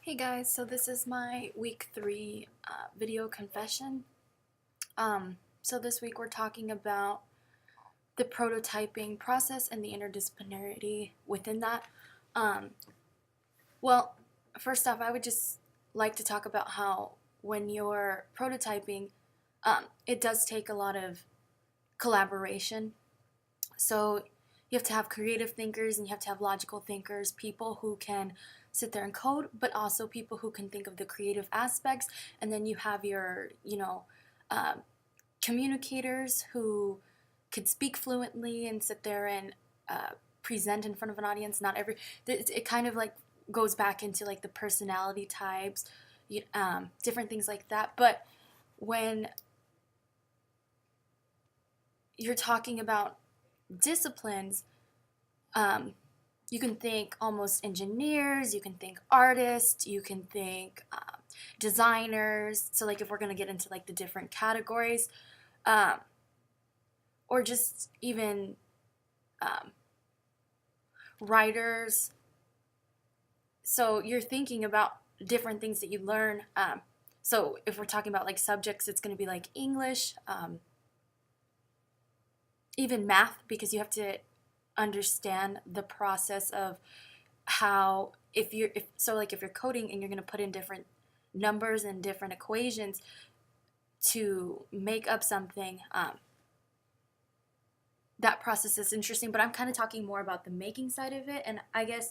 Hey guys, so this is my week 3 video confession. So this week we're talking about the prototyping process and the interdisciplinarity within that. Um, well, first off, I would just like to talk about how when you're prototyping, it does take a lot of collaboration. So you have to have creative thinkers and you have to have logical thinkers, people who can sit there and code, but also people who can think of the creative aspects. And then you have your, um, communicators who could speak fluently and sit there and present in front of an audience. Not every, it kind of like goes back into like the personality types, different things like that. But when you're talking about disciplines, you can think almost engineers, you can think artists, you can think designers. So like if we're going to get into like the different categories, um, or just even writers. So you're thinking about different things that you learn. So if we're talking about like subjects, it's going to be like English, even math, because you have to understand the process of how if you're coding and you're going to put in different numbers and different equations to make up something, that process is interesting. But I'm kind of talking more about the making side of it, and I guess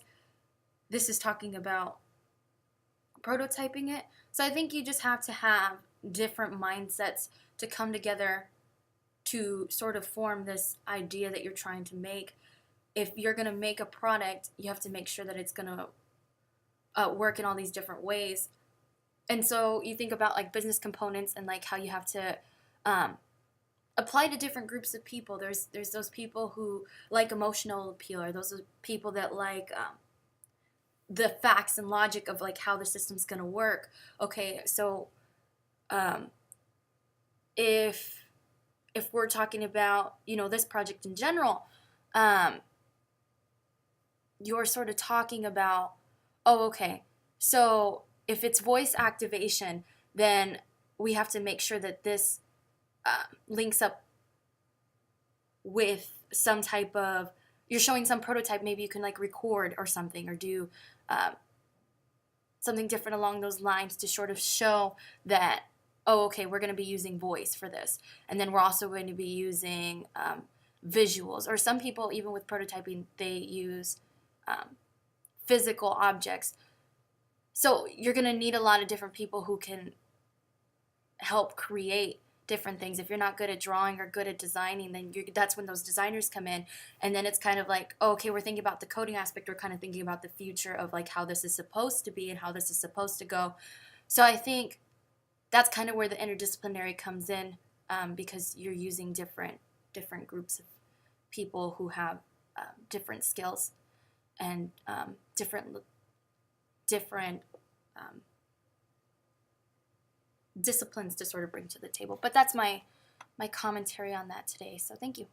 this is talking about prototyping it. So I think you just have to have different mindsets to come together to sort of form this idea that you're trying to make. If you're going to make a product, you have to make sure that it's going to work in all these different ways. And so you think about like business components and like how you have to apply to different groups of people. There's those people who like emotional appeal, or those are people that like the facts and logic of like how the system's going to work. Okay, so if we're talking about this project in general, you're sort of talking about, oh, okay, so if it's voice activation, then we have to make sure that this links up with some type of, you're showing some prototype, maybe you can like record or something, or do something different along those lines to sort of show that, oh, okay, we're going to be using voice for this. And then we're also going to be using visuals. Or some people, even with prototyping, they use physical objects. So you're going to need a lot of different people who can help create different things. If you're not good at drawing or good at designing, then that's when those designers come in. And then it's kind of like, oh, okay, we're thinking about the coding aspect. We're kind of thinking about the future of like how this is supposed to be and how this is supposed to go. So I think that's kind of where the interdisciplinary comes in, because you're using different groups of people who have different skills and different disciplines to sort of bring to the table. But that's my commentary on that today. So thank you.